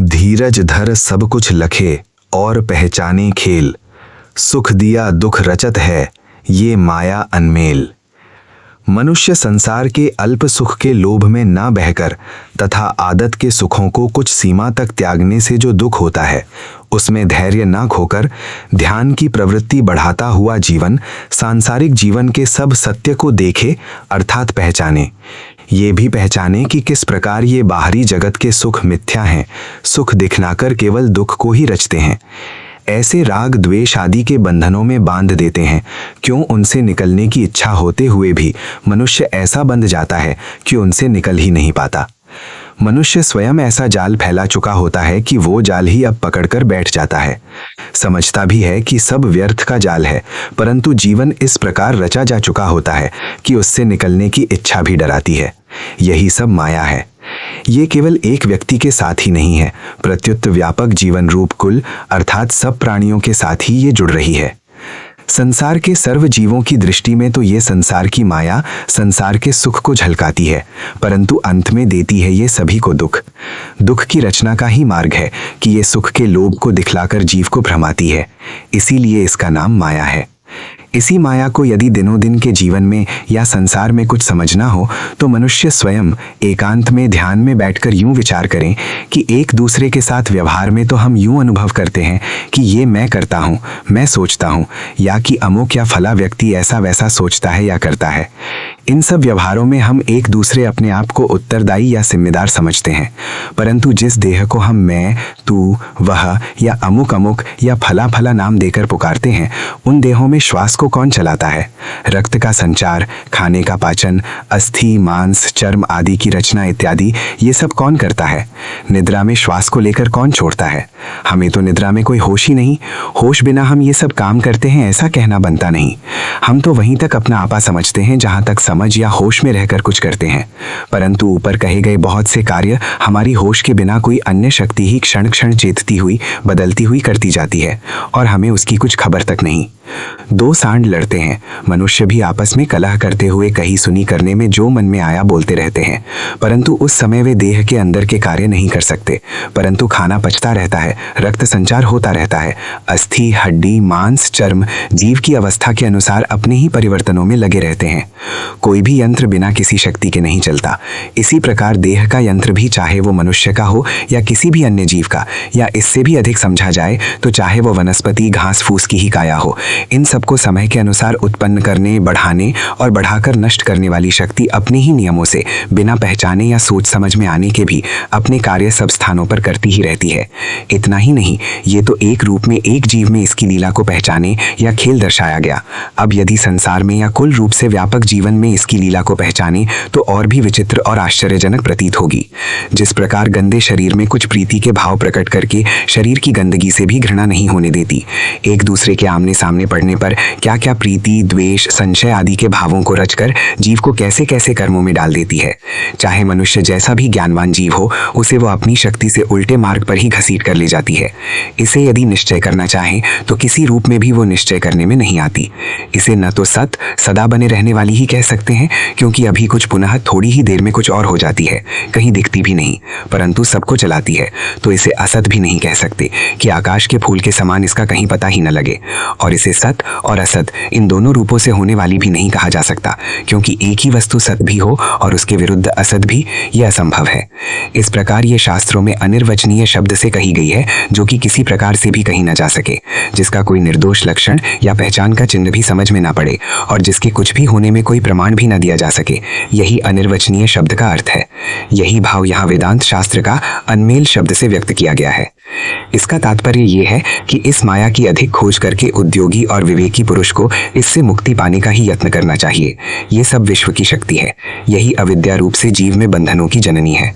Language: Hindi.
धीरज धर सब कुछ लखे और पहचाने खेल। सुख दिया दुख रचत है ये माया अनमेल। मनुष्य संसार के अल्प सुख के लोभ में ना बहकर तथा आदत के सुखों को कुछ सीमा तक त्यागने से जो दुख होता है उसमें धैर्य ना खोकर ध्यान की प्रवृत्ति बढ़ाता हुआ जीवन सांसारिक जीवन के सब सत्य को देखे अर्थात पहचाने। ये भी पहचाने कि किस प्रकार ये बाहरी जगत के सुख मिथ्या हैं, सुख दिखलाकर केवल दुख को ही रचते हैं। ऐसे राग द्वेष आदि के बंधनों में बांध देते हैं। क्यों उनसे निकलने की इच्छा होते हुए भी मनुष्य ऐसा बंध जाता है कि उनसे निकल ही नहीं पाता। मनुष्य स्वयं ऐसा जाल फैला चुका होता है कि वो जाल ही अब पकड़कर बैठ जाता है। समझता भी है कि सब व्यर्थ का जाल है, परंतु जीवन इस प्रकार रचा जा चुका होता है कि उससे निकलने की इच्छा भी डराती है। यही सब माया है। ये केवल एक व्यक्ति के साथ ही नहीं है, प्रत्युत व्यापक जीवन रूप कुल अर्थात सब प्राणियों के साथ ही ये जुड़ रही है। संसार के सर्व जीवों की दृष्टि में तो ये संसार की माया संसार के सुख को झलकाती है, परंतु अंत में देती है ये सभी को दुख। दुख की रचना का ही मार्ग है कि ये सुख के लोभ को दिखलाकर जीव को भ्रमाती है, इसीलिए इसका नाम माया है। इसी माया को यदि दिनों दिन के जीवन में या संसार में कुछ समझना हो तो मनुष्य स्वयं एकांत में ध्यान में बैठकर यूं विचार करें कि एक दूसरे के साथ व्यवहार में तो हम यूं अनुभव करते हैं कि ये मैं करता हूँ, मैं सोचता हूँ, या कि अमुक या फला व्यक्ति ऐसा वैसा सोचता है या करता है। इन सब व्यवहारों में हम एक दूसरे अपने आप को उत्तरदायी या जिम्मेदार समझते हैं, परंतु जिस देह को हम मैं, तू, वह या अमुक अमुक या फला फला नाम देकर पुकारते हैं, उन देहों में श्वास को कौन चलाता है? रक्त का संचार, खाने का पाचन, अस्थि, मांस, चर्म आदि की रचना इत्यादि ये सब कौन करता है? निद्रा में श्वास को लेकर कौन छोड़ता है? हमें तो निद्रा में कोई होश ही नहीं। होश बिना हम ये सब काम करते हैं ऐसा कहना बनता नहीं। हम तो वहीं तक अपना आपा समझते हैं जहां तक समझ या होश में रहकर कुछ करते हैं, परंतु ऊपर कहे गए बहुत से कार्य हमारी होश के बिना कोई अन्य शक्ति ही क्षण क्षण चेतती हुई बदलती हुई करती जाती है और हमें उसकी कुछ खबर तक नहीं। दो सांड लड़ते हैं, मनुष्य भी आपस में कलह करते हुए कही सुनी करने में जो मन में आया बोलते रहते हैं, परंतु उस समय वे देह के अंदर के कार्य नहीं कर सकते, परंतु खाना पचता रहता है, रक्त संचार होता रहता है, अस्थि, हड्डी, मांस, चर्म जीव की अवस्था के अनुसार अपने ही परिवर्तनों में लगे रहते हैं। कोई भी यंत्र बिना किसी शक्ति के नहीं चलता। इसी प्रकार देह का यंत्र भी चाहे वो मनुष्य का हो या किसी भी अन्य जीव का, या इससे भी अधिक समझा जाए तो चाहे वो वनस्पति घास फूस की ही काया हो, इन सबको समय के अनुसार उत्पन्न करने, बढ़ाने और बढ़ाकर नष्ट करने वाली शक्ति अपने ही नियमों से बिना पहचाने या सोच समझ में आने के भी अपने कार्य सब स्थानों पर करती ही रहती है। इतना ही नहीं, ये तो एक रूप में एक जीव में इसकी लीला को पहचाने या खेल दर्शाया गया। अब यदि संसार में या कुल रूप से व्यापक जीवन में इसकी लीला को पहचाने तो और भी विचित्र और आश्चर्यजनक प्रतीत होगी। जिस प्रकार गंदे शरीर में कुछ प्रीति के भाव प्रकट करके शरीर की गंदगी से भी घृणा नहीं होने देती, एक दूसरे के आमने सामने पड़ने पर क्या क्या प्रीति, द्वेष, संशय आदि के भावों को रचकर जीव को कैसे कैसे कर्मों में डाल देती है। चाहे मनुष्य जैसा भी ज्ञानवान जीव हो, उसे वो अपनी शक्ति से उल्टे मार्ग पर ही घसीट कर ले जाती है। इसे यदि निश्चय करना चाहे तो किसी रूप में भी वो निश्चय करने में नहीं आती। इसे न तो सत सदा बने रहने वाली ही कह सकते हैं, क्योंकि अभी कुछ पुनः थोड़ी ही देर में कुछ और हो जाती है, कहीं दिखती भी नहीं, परंतु सबको चलाती है। तो इसे असत भी नहीं कह सकते कि आकाश के फूल के समान इसका कहीं पता ही न लगे। और इसे सत और असत इन दोनों रूपों से होने वाली भी नहीं कहा जा सकता, क्योंकि एक ही वस्तु सत भी हो और उसके विरुद्ध असत भी, यह असंभव है। इस प्रकार ये शास्त्रों में अनिर्वचनीय शब्द से कही गई है, जो कि किसी प्रकार से भी कही न जा सके, जिसका कोई निर्दोष लक्षण या पहचान का चिन्ह भी समझ में ना पड़े और जिसके कुछ भी होने में कोई प्रमाण भी न दिया जा सके। यही अनिर्वचनीय शब्द का अर्थ है। यही भाव यहाँ वेदांत शास्त्र का अनमेल शब्द से व्यक्त किया गया है। इसका तात्पर्य ये है कि इस माया की अधिक खोज करके उद्योगी और विवेकी पुरुष को इससे मुक्ति पाने का ही यत्न करना चाहिए। ये सब विश्व की शक्ति है। यही अविद्या रूप से जीव में बंधनों की जननी है।